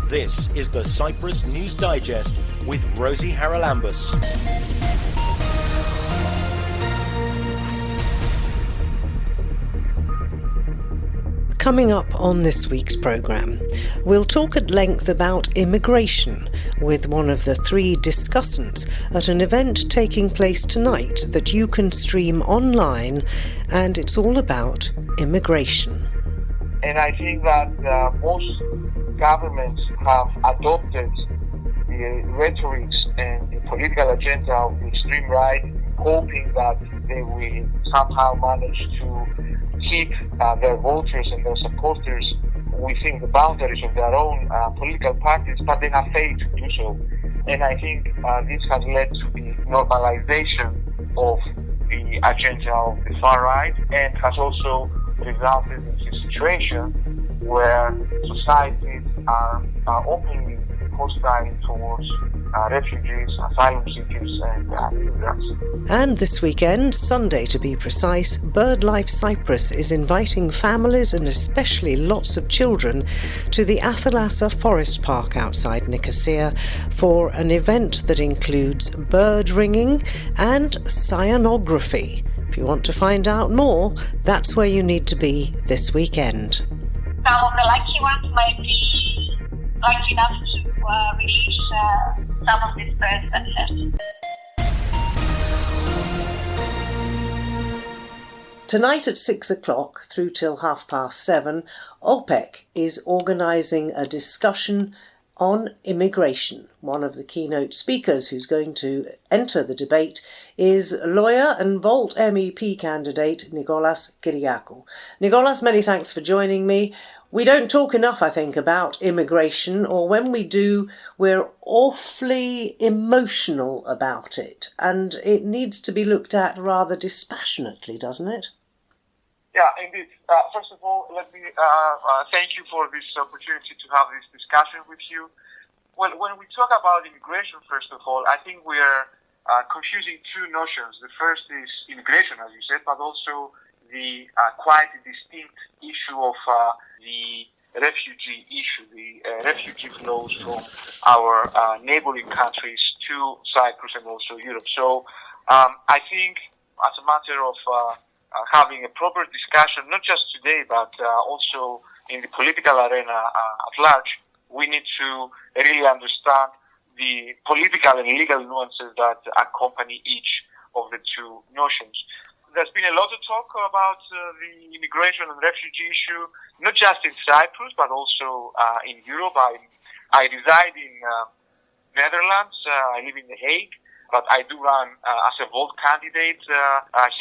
This is the Cyprus News Digest with Rosie Haralambous. Coming up on this week's programme, we'll talk at length about immigration with one of the three discussants at an event taking place tonight that you can stream online, and it's all about immigration. And I think that most governments have adopted the rhetoric and the political agenda of the extreme right, hoping that they will somehow manage to keep their voters and their supporters within the boundaries of their own political parties, but they have failed to do so. And I think this has led to the normalization of the agenda of the far right, and has also resulted in a situation where societies are openly hostile towards refugees, asylum seekers and immigrants. And this weekend, Sunday to be precise, BirdLife Cyprus is inviting families and especially lots of children to the Athalassa Forest Park outside Nicosia for an event that includes bird ringing and cyanography. If you want to find out more, that's where you need to be this weekend. Some of the lucky ones might be lucky enough to release some of these birds themselves. Tonight at 6 o'clock through till 7:30, OPEK is organising a discussion on immigration. One of the keynote speakers who's going to enter the debate is lawyer and Volt MEP candidate Nicholas Kyriakou. Nicholas, many thanks for joining me. We don't talk enough, I think, about immigration, or when we do, we're awfully emotional about it, and it needs to be looked at rather dispassionately, doesn't it? Yeah, indeed. First of all, let me thank you for this opportunity to have this discussion with you. Well, when we talk about immigration, first of all, I think we are confusing two notions. The first is immigration, as you said, but also the quite distinct issue of the refugee issue, the refugee flows from our neighboring countries to Cyprus and also Europe. So I think as a matter of having a proper discussion, not just today, but also in the political arena at large, we need to really understand the political and legal nuances that accompany each of the two notions. There's been a lot of talk about the immigration and refugee issue, not just in Cyprus, but also in Europe. I reside in Netherlands. I live in The Hague, but I do run as a Volt candidate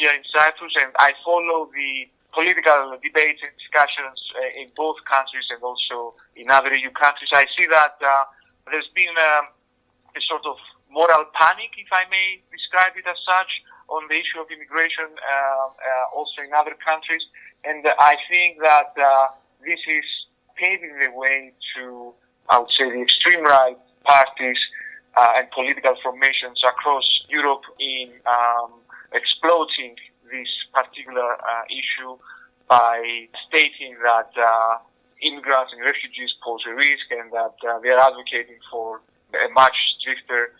here in Cyprus, and I follow the political debates and discussions in both countries and also in other EU countries. I see that there's been a sort of moral panic, if I may describe it as such, on the issue of immigration also in other countries. And I think that this is paving the way to, I would say, the extreme right parties and political formations across Europe in exploiting this particular issue by stating that immigrants and refugees pose a risk, and that they are advocating for a much stricter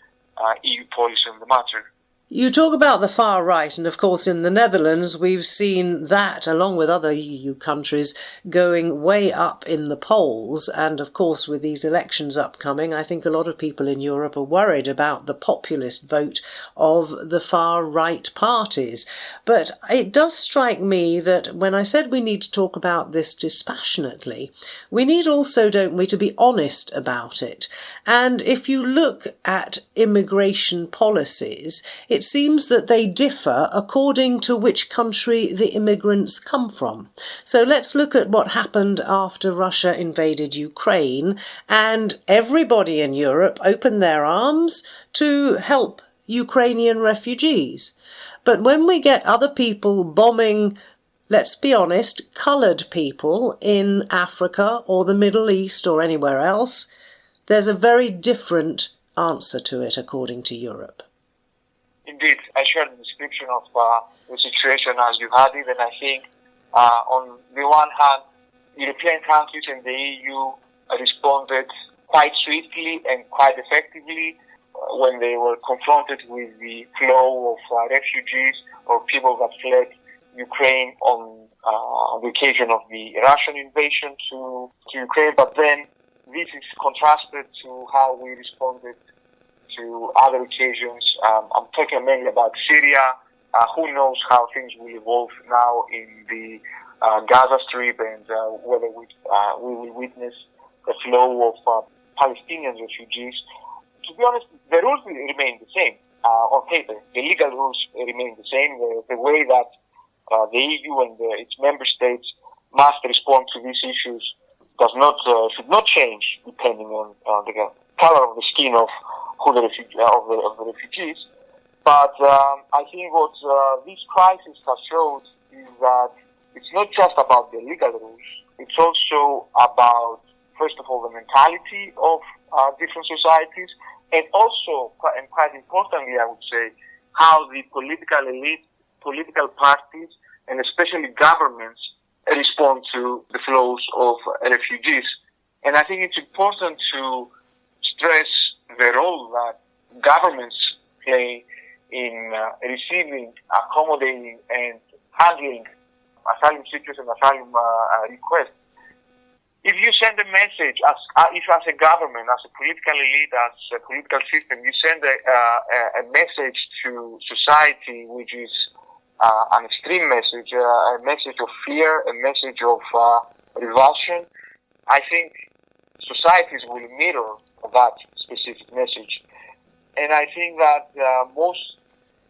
EU policy on the matter. You talk about the far right, and of course in the Netherlands we've seen that, along with other EU countries, going way up in the polls. And of course with these elections upcoming, I think a lot of people in Europe are worried about the populist vote of the far right parties. But it does strike me that when I said we need to talk about this dispassionately, we need also, don't we, to be honest about it. And if you look at immigration policies, it seems that they differ according to which country the immigrants come from. So let's look at what happened after Russia invaded Ukraine, and everybody in Europe opened their arms to help Ukrainian refugees. But when we get other people bombing, let's be honest, coloured people in Africa or the Middle East or anywhere else, there's a very different answer to it according to Europe. Indeed, I share the description of the situation as you had it, and I think on the one hand, European countries and the EU responded quite swiftly and quite effectively when they were confronted with the flow of refugees or people that fled Ukraine on the occasion of the Russian invasion to Ukraine. But then this is contrasted to how we responded to other occasions. I'm talking mainly about Syria. Who knows how things will evolve now in the Gaza Strip, and whether we will witness the flow of Palestinian refugees. To be honest, the rules will remain the same on paper. The legal rules remain the same. The way that the EU and its member states must respond to these issues should not change depending on the color of the skin of the refugees. But I think what this crisis has showed is that it's not just about the legal rules. It's also about, first of all, the mentality of different societies, and also, and quite importantly, I would say, how the political elite, political parties, and especially governments respond to the flows of refugees. And I think it's important to stress the role that governments play in receiving, accommodating, and handling asylum seekers and asylum requests. If you send a message, if as a government, as a political elite, as a political system, you send a message to society which is an extreme message, a message of fear, a message of revulsion, I think societies will mirror that specific message. And I think that most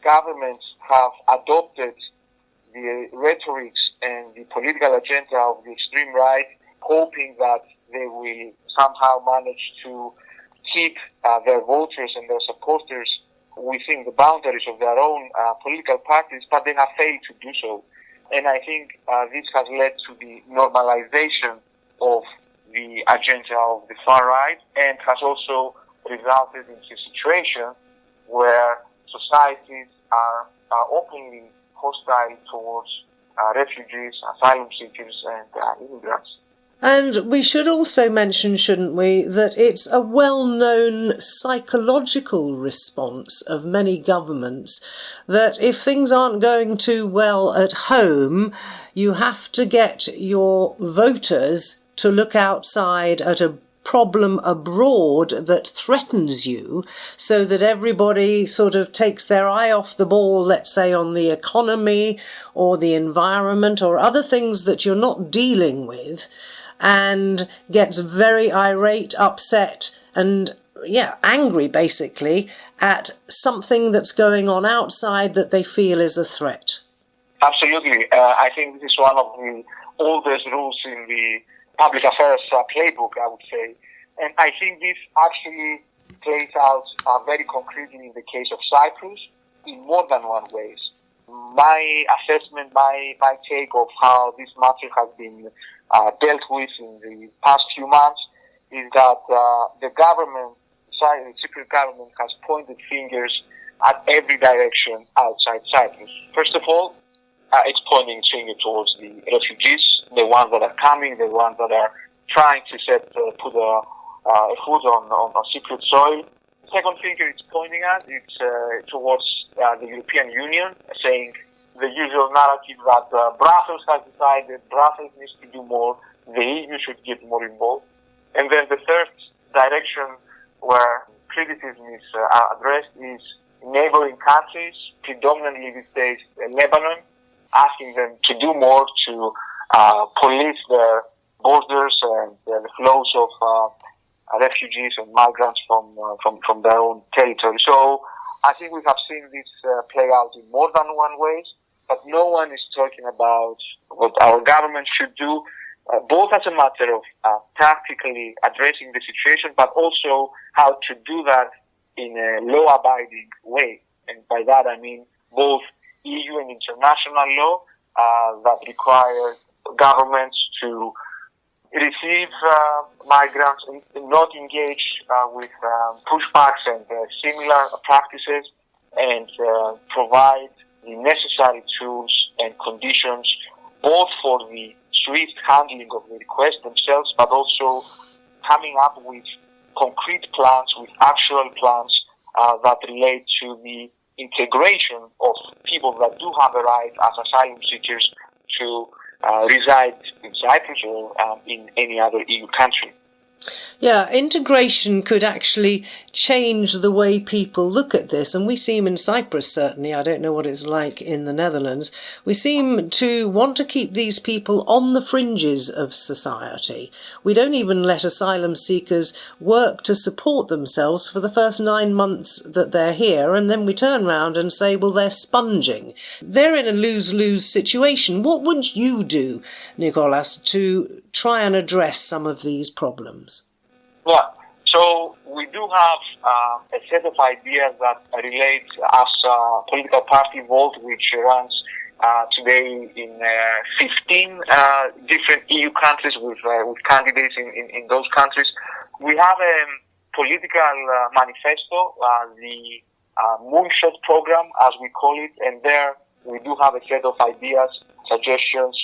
governments have adopted the rhetorics and the political agenda of the extreme right, hoping that they will somehow manage to keep their voters and their supporters within the boundaries of their own political parties, but they have failed to do so. And I think this has led to the normalization of the agenda of the far right, and has also resulted in a situation where societies are openly hostile towards refugees, asylum seekers, and immigrants. And we should also mention, shouldn't we, that it's a well-known psychological response of many governments that if things aren't going too well at home, you have to get your voters to look outside at a problem abroad that threatens you, so that everybody sort of takes their eye off the ball, let's say on the economy or the environment or other things that you're not dealing with, and gets very irate, upset, and angry basically at something that's going on outside that they feel is a threat. Absolutely. I think this is one of the oldest rules in the public affairs playbook, I would say. And I think this actually plays out very concretely in the case of Cyprus in more than one way. My assessment, my take of how this matter has been dealt with in the past few months is that the government, the Cypriot government, has pointed fingers at every direction outside Cyprus. First of all, it's pointing finger towards the refugees, the ones that are coming, the ones that are trying to put a foot on Cypriot soil. The second finger it's pointing at is towards the European Union, saying the usual narrative that Brussels has decided, Brussels needs to do more, the EU should get more involved. And then the third direction where criticism is addressed is neighboring countries, predominantly these days Lebanon, asking them to do more to police their borders and the flows of refugees and migrants from their own territory. So I think we have seen this play out in more than one way, but no one is talking about what our government should do, both as a matter of practically addressing the situation, but also how to do that in a law-abiding way. And by that I mean both EU and international law that require governments to receive migrants and not engage with pushbacks and similar practices, and provide the necessary tools and conditions both for the swift handling of the requests themselves, but also coming up with concrete plans, with actual plans that relate to the integration of people that do have a right as asylum seekers to reside in Cyprus or in any other EU country. Yeah, integration could actually change the way people look at this, and we seem in Cyprus, certainly, I don't know what it's like in the Netherlands, we seem to want to keep these people on the fringes of society. We don't even let asylum seekers work to support themselves for the first 9 months that they're here, and then we turn round and say, well, they're sponging. They're in a lose-lose situation. What would you do, Nicholas, to try and address some of these problems? Yeah, so we do have a set of ideas that relate as a political party Volt, which runs today in 15 different EU countries with candidates in those countries. We have a political manifesto, the Moonshot program, as we call it, and there we do have a set of ideas, suggestions,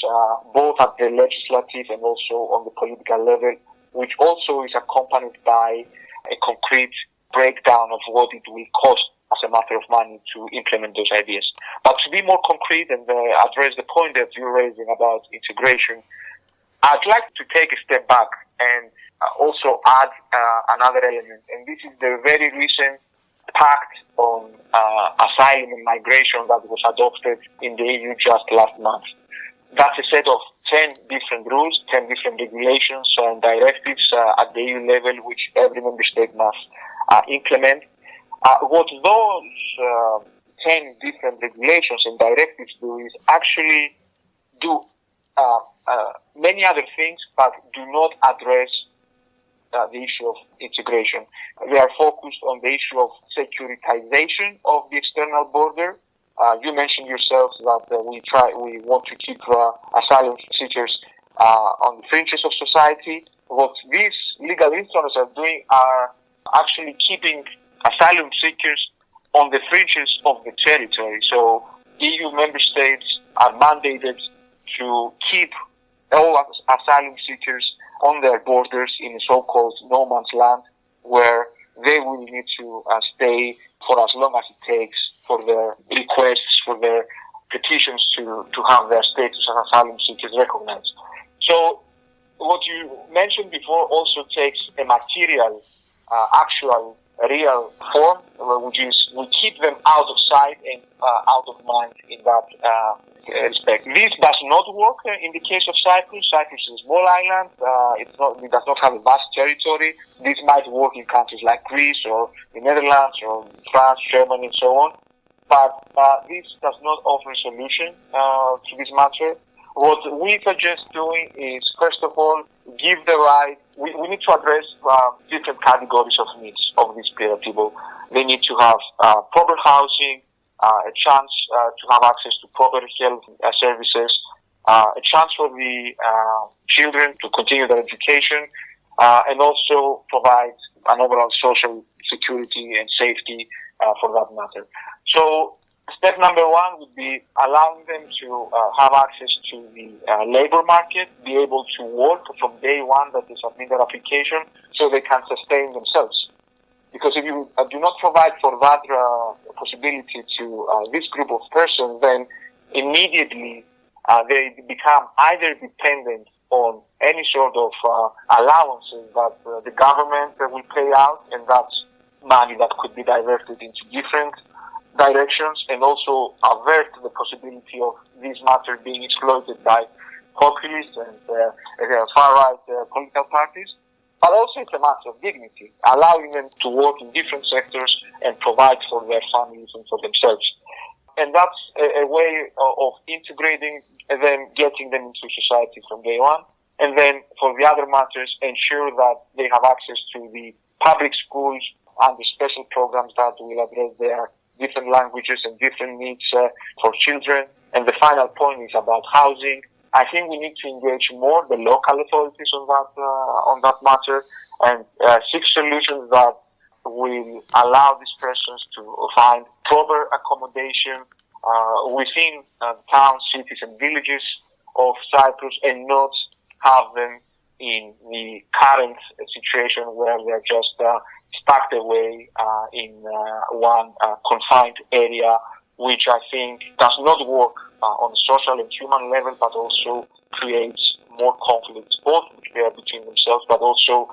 both at the legislative and also on the political level, which also is accompanied by a concrete breakdown of what it will cost as a matter of money to implement those ideas. But to be more concrete and address the point that you're raising about integration, I'd like to take a step back and also add another element, and this is the very recent pact on asylum and migration that was adopted in the EU just last month. That's a set of 10 different rules, 10 different regulations and directives at the EU level, which every member state must implement. What those 10 different regulations and directives do is actually do many other things, but do not address the issue of integration. They are focused on the issue of securitization of the external border. You mentioned yourself that we want to keep asylum seekers on the fringes of society. What these legal instruments are doing are actually keeping asylum seekers on the fringes of the territory. So EU member states are mandated to keep all asylum seekers on their borders in a so-called no man's land, where they will need to stay for as long as it takes for their requests, for their petitions to have their status as asylum seekers recognized. So what you mentioned before also takes a material, actual, real form, which is we keep them out of sight and out of mind in that respect. This does not work in the case of Cyprus. Cyprus is a small island. It does not have a vast territory. This might work in countries like Greece or the Netherlands or France, Germany, and so on. But this does not offer a solution to this matter. What we suggest doing is, first of all, give the right. We need to address different categories of needs of these people. They need to have proper housing, a chance to have access to proper health services, a chance for the children to continue their education, and also provide an overall social security and safety for that matter. So step number one would be allowing them to have access to the labor market, be able to work from day one that they submit their application so they can sustain themselves. Because if you do not provide for that possibility to this group of persons, then immediately they become either dependent on any sort of allowances that the government will pay out, and that's money that could be diverted into different directions, and also avert the possibility of this matter being exploited by populists and far-right political parties. But also it's a matter of dignity, allowing them to work in different sectors and provide for their families and for themselves. And that's a way of integrating them, getting them into society from day one. And then for the other matters, ensure that they have access to the public schools and the special programs that will address their different languages and different needs for children. And the final point is about housing. I think we need to engage more the local authorities on that matter and seek solutions that will allow these persons to find proper accommodation within towns, cities, and villages of Cyprus, and not have them in the current situation where they're just stuck away in one confined area, which I think does not work on a social and human level, but also creates more conflicts, both between themselves, but also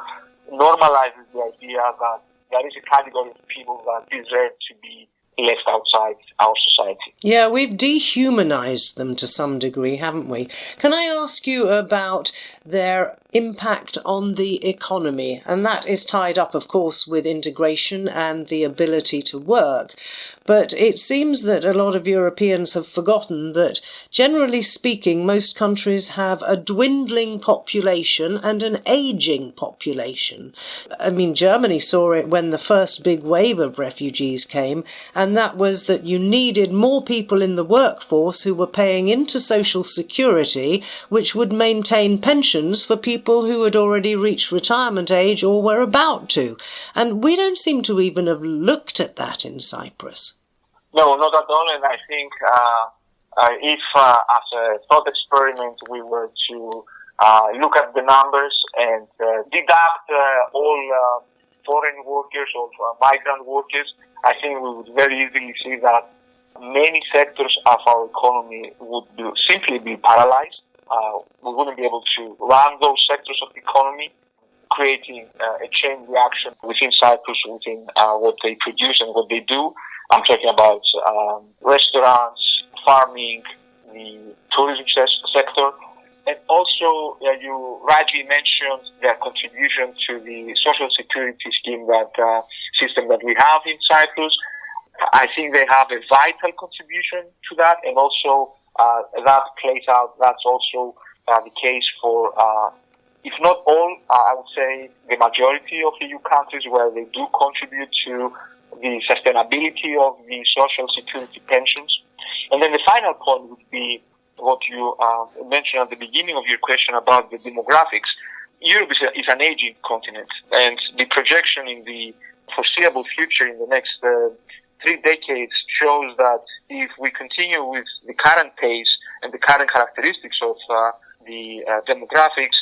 normalizes the idea that there is a category of people that deserve to be left outside our society. Yeah, we've dehumanized them to some degree, haven't we? Can I ask you about their impact on the economy? And that is tied up, of course, with integration and the ability to work. But it seems that a lot of Europeans have forgotten that, generally speaking, most countries have a dwindling population and an ageing population. I mean, Germany saw it when the first big wave of refugees came, and that was that you needed more people in the workforce who were paying into social security, which would maintain pensions for people who had already reached retirement age or were about to. And we don't seem to even have looked at that in Cyprus. No, not at all. And I think if, as a thought experiment, we were to look at the numbers and deduct all foreign workers or migrant workers, I think we would very easily see that many sectors of our economy would simply be paralyzed. We wouldn't be able to run those sectors of the economy, creating a chain reaction within Cyprus, within what they produce and what they do. I'm talking about restaurants, farming, the tourism sector, and also you rightly mentioned their contribution to the social security scheme system that we have in Cyprus. I think they have a vital contribution to that, and also that plays out. That's also the case for, if not all, I would say the majority of EU countries, where they do contribute to the sustainability of the social security pensions. And then the final point would be what you mentioned at the beginning of your question about the demographics. Europe is an aging continent, and the projection in the foreseeable future in the next 3 decades shows that if we continue with the current pace and the current characteristics of the demographics,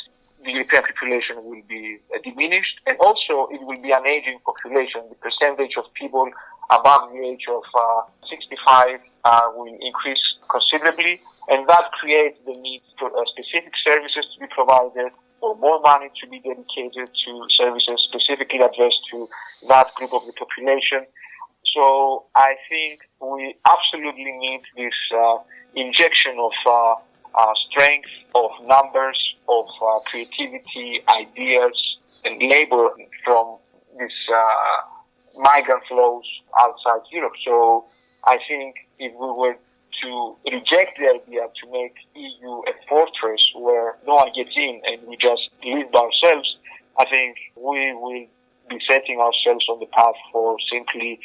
the European population will be diminished, and also it will be an aging population. The percentage of people above the age of 65 will increase considerably, and that creates the need for specific services to be provided, or more money to be dedicated to services specifically addressed to that group of the population. So I think we absolutely need this injection of strength, of numbers, of creativity, ideas, and labor from these migrant flows outside Europe. So I think if we were to reject the idea to make EU a fortress where no one gets in and we just live by ourselves, I think we will be setting ourselves on the path for simply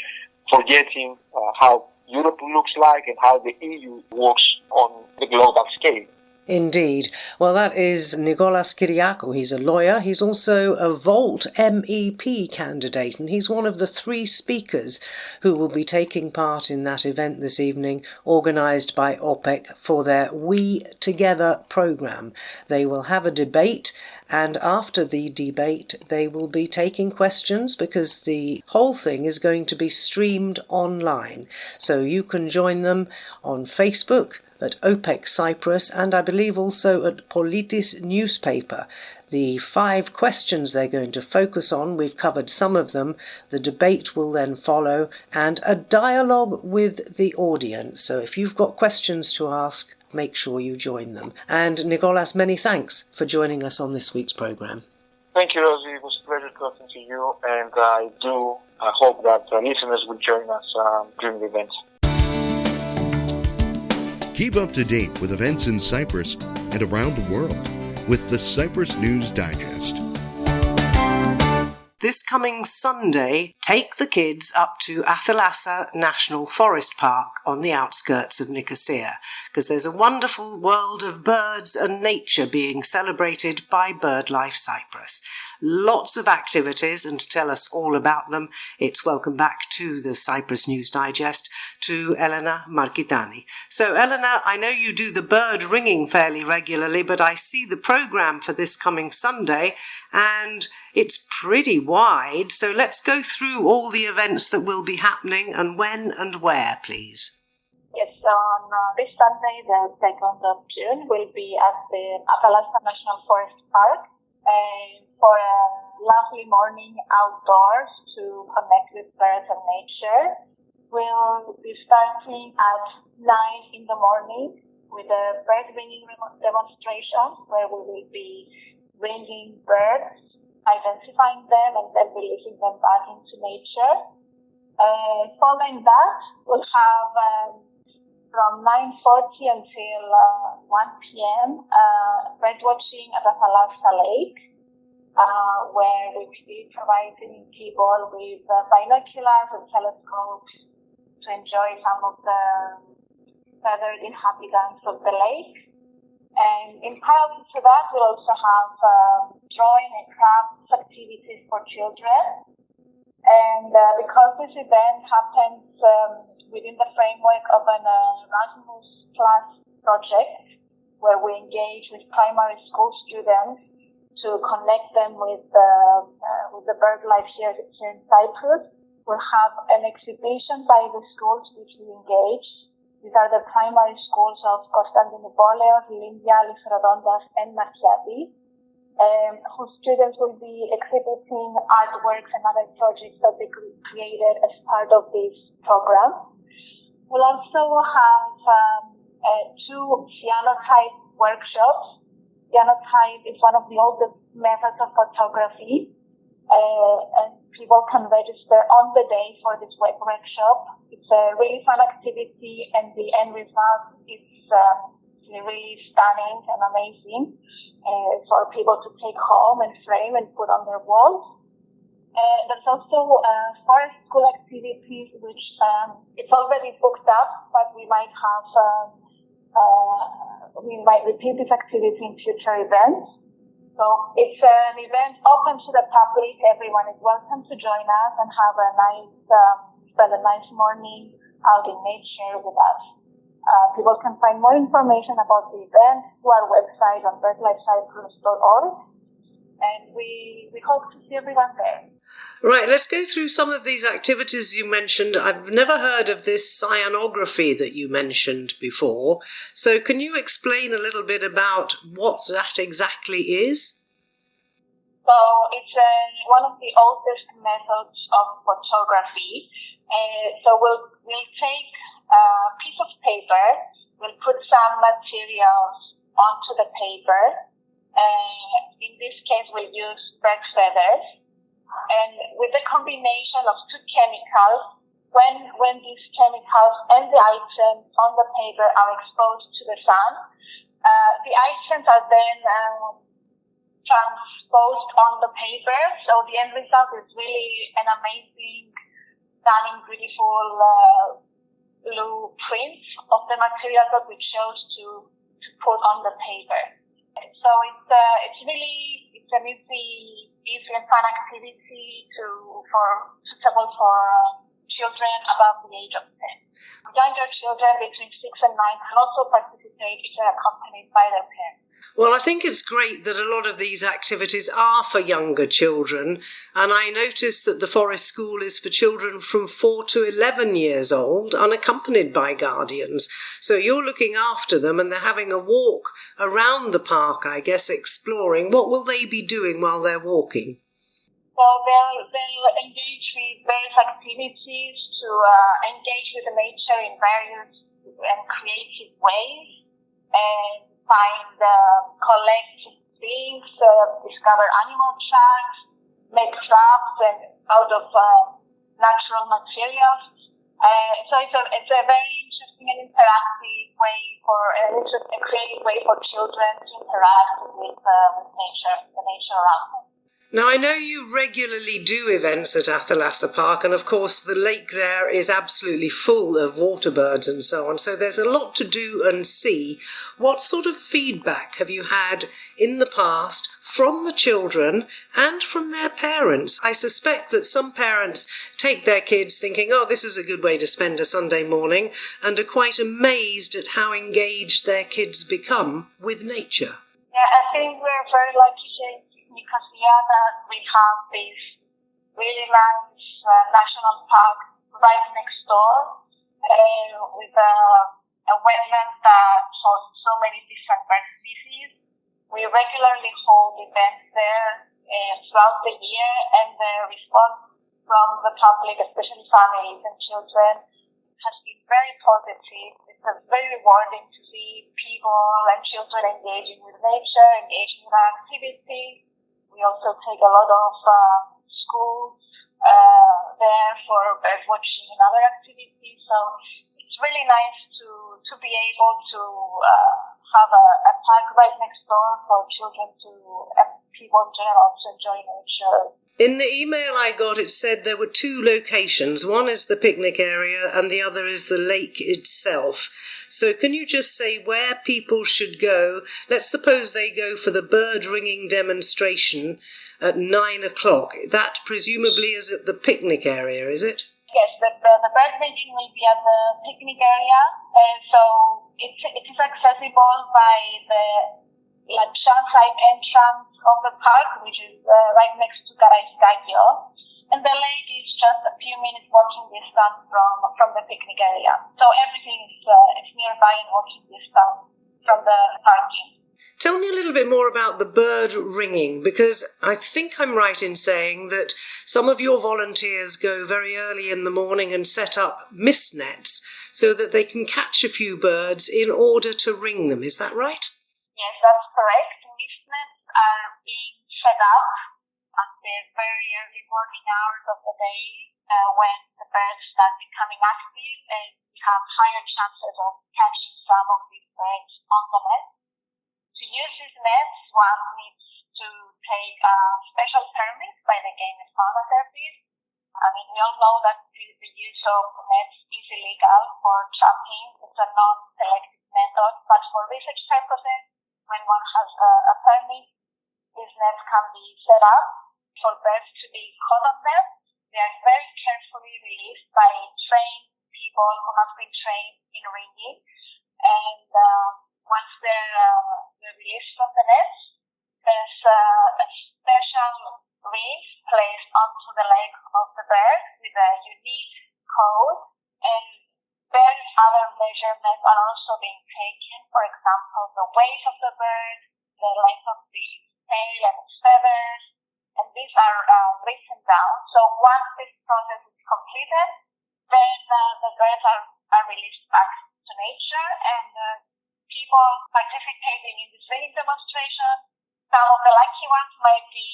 forgetting how Europe looks like and how the EU works on the global scale. Indeed. Well, that is Nicholas Kyriakou. He's a lawyer. He's also a Volt MEP candidate, and he's one of the 3 speakers who will be taking part in that event this evening, organised by OPEK for their We Together programme. They will have a debate, and after the debate they will be taking questions, because the whole thing is going to be streamed online. So you can join them on Facebook at OPEK Cyprus, and I believe also at Politis newspaper. The 5 questions they're going to focus on, we've covered some of them. The debate will then follow, and a dialogue with the audience. So if you've got questions to ask, make sure you join them. And Nicholas, many thanks for joining us on this week's programme. Thank you, Rosie. It was a pleasure talking to you, and I do hope that listeners will join us during the event. Keep up to date with events in Cyprus and around the world with the Cyprus News Digest. This coming Sunday, take the kids up to Athalassa National Forest Park on the outskirts of Nicosia, because there's a wonderful world of birds and nature being celebrated by BirdLife Cyprus. lots of activities, and to tell us all about them, it's welcome back to the Cyprus News Digest to Elena Markitani. So Elena, I know you do the bird ringing fairly regularly, but I see the programme for this coming Sunday, and it's pretty wide, so let's go through all the events that will be happening and when and where, please. Yes, on this Sunday, the 2nd of June, we'll be at the Athalassa National Forest Park for a lovely morning outdoors to connect with birds and nature. We'll be starting at 9 in the morning with a bird ringing demonstration where we will be ringing birds, identifying them, and then releasing them back into nature. Following that, we'll have from 9:40 until 1 p.m. Bird watching at Athalassa Lake, where we will be providing people with binoculars and telescopes to enjoy some of the feathered inhabitants of the lake. And in parallel to that, we'll also have drawing and crafts activities for children. And because this event happens within the framework of an Erasmus Plus project, where we engage with primary school students to connect them with the bird life here in Cyprus, we'll have an exhibition by the schools which we engage. These are the primary schools of Konstantinopolis, Lindia, Lyserodontas, and Markiabi, whose students will be exhibiting artworks and other projects that they created as part of this program. We'll also have 2 cyanotype workshops. Cyanotype is one of the oldest methods of photography, and people can register on the day for this workshop. It's a really fun activity, and the end result is really stunning and amazing for people to take home and frame and put on their walls. There's also forest school activities, which it's already booked up, but we might repeat this activity in future events. So it's an event open to the public. Everyone is welcome to join us and have spend a nice morning out in nature with us. People can find more information about the event through our website on birdlifecyprus.org, and we hope to see everyone there. Right, let's go through some of these activities you mentioned. I've never heard of this cyanography that you mentioned before. So can you explain a little bit about what that exactly is? So it's one of the oldest methods of photography. So we'll take a piece of paper, we'll put some materials onto the paper. In this case, we'll use bird feathers. And with the combination of 2 chemicals, when these chemicals and the items on the paper are exposed to the sun, the items are then transposed on the paper. So the end result is really an amazing, stunning, beautiful blueprint of the material that we chose to put on the paper. So it's an easy and fun activity suitable for children above the age of 10. Younger children between 6 and 9 can also participate if they're accompanied by their parents. Well, I think it's great that a lot of these activities are for younger children, and I noticed that the forest school is for children from 4 to 11 years old, unaccompanied by guardians. So you're looking after them, and they're having a walk around the park, I guess, exploring. What will they be doing while they're walking? Well, they'll engage with various activities to engage with nature in various and creative ways, and collect things, discover animal tracks, make crafts out of natural materials. So it's a very interesting and interactive way a creative way for children to interact with nature, the nature around them. Now, I know you regularly do events at Athalassa Park, and of course the lake there is absolutely full of water birds and so on, so there's a lot to do and see. What sort of feedback have you had in the past from the children and from their parents. I suspect that some parents take their kids thinking, oh, this is a good way to spend a Sunday morning, and are quite amazed at how engaged their kids become with nature. Yeah, I think we're very lucky here in Nicosia that we have this really nice national park right next door with a wetland that hosts so many different bird species. We regularly hold events there throughout the year, and the response from the public, especially families and children, has been very positive. It's very rewarding to see people and children engaging with nature, engaging with our activity. We also take a lot of schools there for bird watching and other activities. So it's really nice to be able to have a park right next door for children and people in general to enjoy nature. In the email I got, it said there were two locations. One is the picnic area and the other is the lake itself. So can you just say where people should go? Let's suppose they go for the bird ringing demonstration at 9 o'clock. That presumably is at the picnic area, is it? Yes, the bird ringing will be at the picnic area. So it is accessible by the side entrance of the park, which is right next to Garaiskagio. And the lake is just a few minutes walking distance from the picnic area. So everything is nearby in walking distance from the parking. Tell me a little bit more about the bird ringing, because I think I'm right in saying that some of your volunteers go very early in the morning and set up mist nets so that they can catch a few birds in order to ring them. Is that right? Yes, that's correct. Mist nets are being set up at the very early morning hours of the day when the birds start becoming active, and we have higher chances of catching some of these birds on the net. To use these nets, one needs to take a special permit by the Game and Fauna Service. I mean, we all know that the use of nets is illegal for trapping. It's a non-selective method, but for research purposes, when one has a permit, these nets can be set up for birds to be caught on them. They are very carefully released by trained people who have been trained in ringing, and once they're released from the nets, there's a special ring placed onto the leg of the bird with a unique code, and various other measurements are also being taken. For example, the weight of the bird, the length of the tail and its feathers, and these are written down. So once this process is completed, then the birds are released back to nature, and people participating in this ringing demonstration, some of the lucky ones might be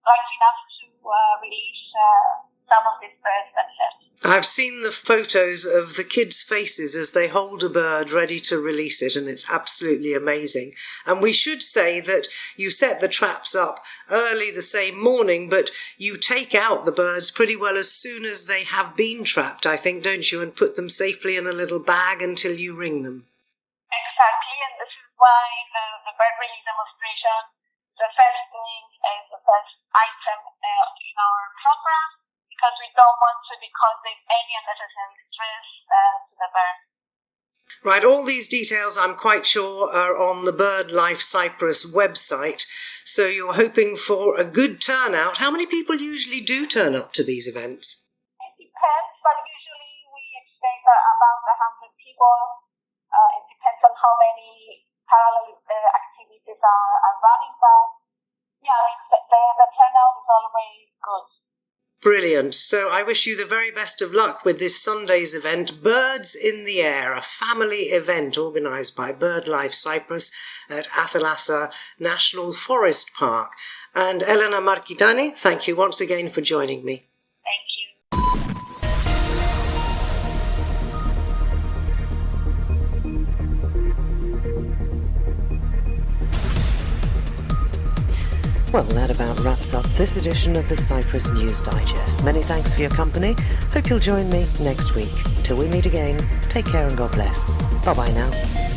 lucky enough to release some of these birds themselves. I've seen the photos of the kids' faces as they hold a bird ready to release it, and it's absolutely amazing. And we should say that you set the traps up early the same morning, but you take out the birds pretty well as soon as they have been trapped, I think, don't you, and put them safely in a little bag until you ring them. Exactly, and this is why the bird ringing demonstration, the first thing is the first item in our program, because we don't want to be causing any unnecessary stress to the bird. Right, all these details I'm quite sure are on the BirdLife Cyprus website, so you're hoping for a good turnout. How many people usually do turn up to these events? It depends, but usually we expect about 100 people. It depends on how many parallel activities are running, but yeah, I mean, the turnout is always good. Brilliant. So I wish you the very best of luck with this Sunday's event, Birds in the Air, a family event organised by BirdLife Cyprus at Athalassa National Forest Park. And Elena Markitani, thank you once again for joining me. Thank you. Well, that about wraps up this edition of the Cyprus News Digest. Many thanks for your company. Hope you'll join me next week. Till we meet again, take care and God bless. Bye-bye now.